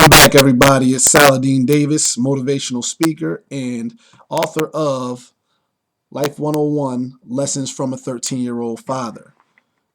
Welcome back, everybody. It's Saladin Davis, motivational speaker and author of Life 101 Lessons from a 13-Year-Old Father.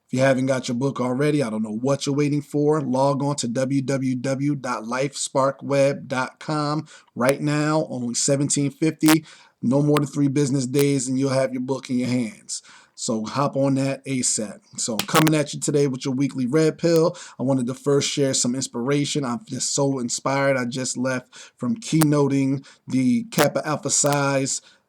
If you haven't got your book already, I don't know what you're waiting for. Log on to www.lifesparkweb.com right now, only $17.50, no more than 3 business days, and you'll have your book in your hands. So hop on that ASAP. So I'm coming at you today with your weekly red pill. I wanted to first share some inspiration. I'm just so inspired. I just left from keynoting the Kappa Alpha Psi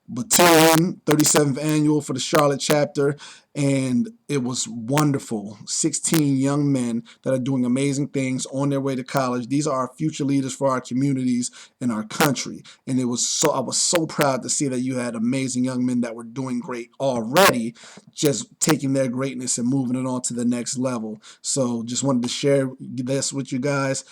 Battalion 37th annual for the Charlotte chapter, and it was wonderful. 16 young men that are doing amazing things on their way to college. These are our future leaders for our communities and our country, and I was so proud to see that you had amazing young men that were doing great already, just taking their greatness and moving it on to the next level. So just wanted to share this with you guys.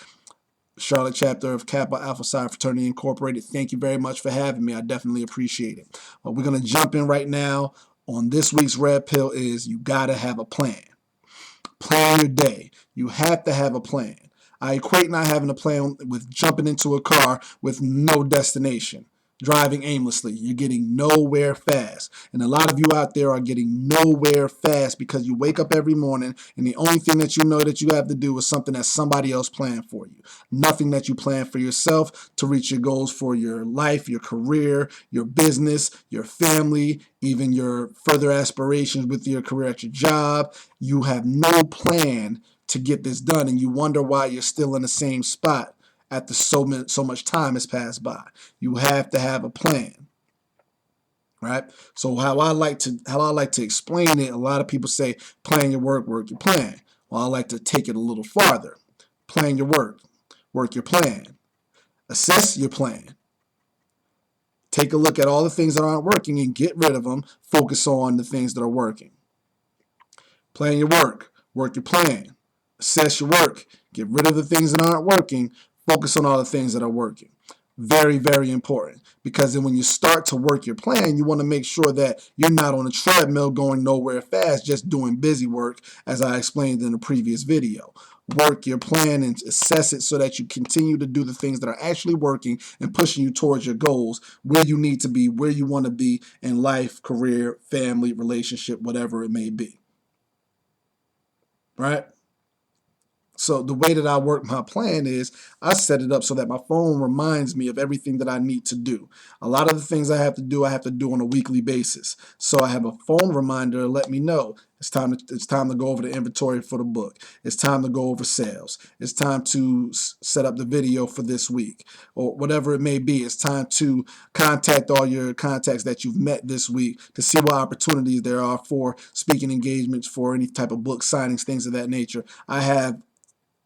Charlotte chapter of Kappa Alpha Psi Fraternity Incorporated. Thank you very much for having me. I definitely appreciate it. But we're going to jump in right now on this week's red pill is you got to have a plan. Plan your day. You have to have a plan. I equate not having a plan with jumping into a car with no destination, driving aimlessly. You're getting nowhere fast. And a lot of you out there are getting nowhere fast because you wake up every morning and the only thing that you know that you have to do is something that somebody else planned for you. Nothing that you plan for yourself to reach your goals for your life, your career, your business, your family, even your further aspirations with your career at your job. You have no plan to get this done, and you wonder why you're still in the same spot after so much time has passed by. You have to have a plan, right? So how I like to explain it, a lot of people say plan your work, work your plan. Well, I like to take it a little farther. Plan your work, work your plan. Assess your plan. Take a look at all the things that aren't working and get rid of them. Focus on the things that are working. Plan your work, work your plan. Assess your work. Get rid of the things that aren't working. Focus on all the things that are working. Very, very important, because then when you start to work your plan, you want to make sure that you're not on a treadmill going nowhere fast, just doing busy work, as I explained in a previous video. Work your plan and assess it so that you continue to do the things that are actually working and pushing you towards your goals, where you need to be, where you want to be in life, career, family, relationship, whatever it may be. Right? So the way that I work my plan is I set it up so that my phone reminds me of everything that I need to do. A lot of the things I have to do on a weekly basis. So I have a phone reminder to let me know it's time to go over the inventory for the book. It's time to go over sales. It's time to set up the video for this week, or whatever it may be. It's time to contact all your contacts that you've met this week to see what opportunities there are for speaking engagements, for any type of book signings, things of that nature.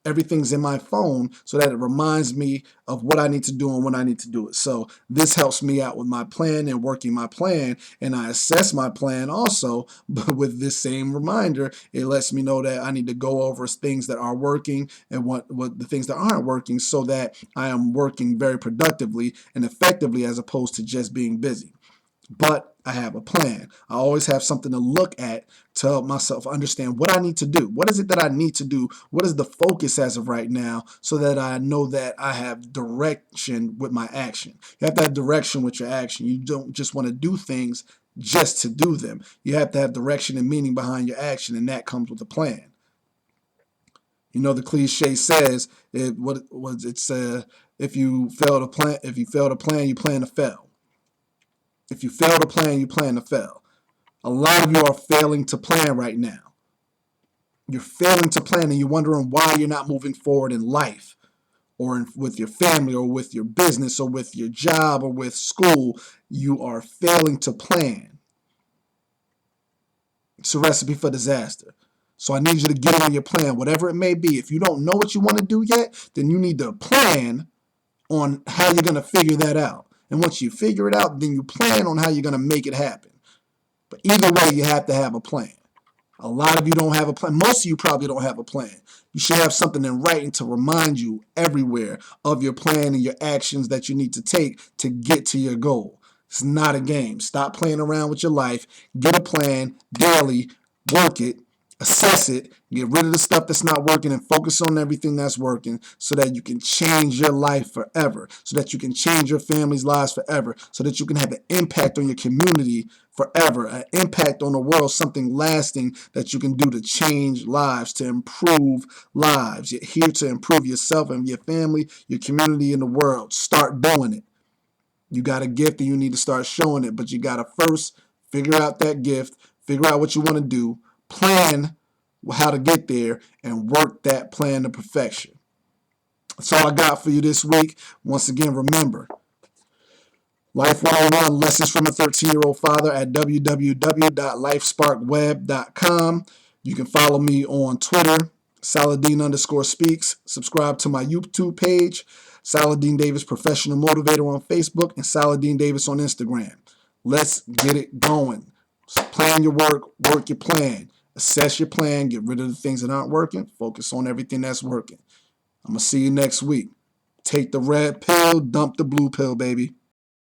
Everything's in my phone so that it reminds me of what I need to do and when I need to do it. So this helps me out with my plan and working my plan, and I assess my plan also, but with this same reminder, it lets me know that I need to go over things that are working and what the things that aren't working, so that I am working very productively and effectively as opposed to just being busy. But I have a plan. I always have something to look at to help myself understand what I need to do. What is it that I need to do? What is the focus as of right now, so that I know that I have direction with my action. You have to have direction with your action. You don't just want to do things just to do them. You have to have direction and meaning behind your action, and that comes with a plan. You know, the cliche says, if you fail to plan, you plan to fail. If you fail to plan, you plan to fail. A lot of you are failing to plan right now. You're failing to plan, and you're wondering why you're not moving forward in life, or with your family, or with your business, or with your job, or with school. You are failing to plan. It's a recipe for disaster. So I need you to get on your plan, whatever it may be. If you don't know what you want to do yet, then you need to plan on how you're going to figure that out. And once you figure it out, then you plan on how you're going to make it happen. But either way, you have to have a plan. A lot of you don't have a plan. Most of you probably don't have a plan. You should have something in writing to remind you everywhere of your plan and your actions that you need to take to get to your goal. It's not a game. Stop playing around with your life. Get a plan daily, work it, Assess it, get rid of the stuff that's not working, and focus on everything that's working so that you can change your life forever, so that you can change your family's lives forever, so that you can have an impact on your community forever, an impact on the world, something lasting that you can do to change lives, to improve lives. You're here to improve yourself and your family, your community, and the world. Start doing it. You got a gift and you need to start showing it, but you got to first figure out that gift, figure out what you want to do, plan how to get there, and work that plan to perfection. That's all I got for you this week. Once again, remember, Life 101 Lessons from a 13-Year-Old Father at www.lifesparkweb.com. You can follow me on Twitter, Saladin_speaks. Subscribe to my YouTube page, Saladin Davis Professional Motivator on Facebook, and Saladin Davis on Instagram. Let's get it going. So plan your work your plan. Assess your plan, get rid of the things that aren't working, focus on everything that's working. I'm going to see you next week. Take the red pill, dump the blue pill, baby.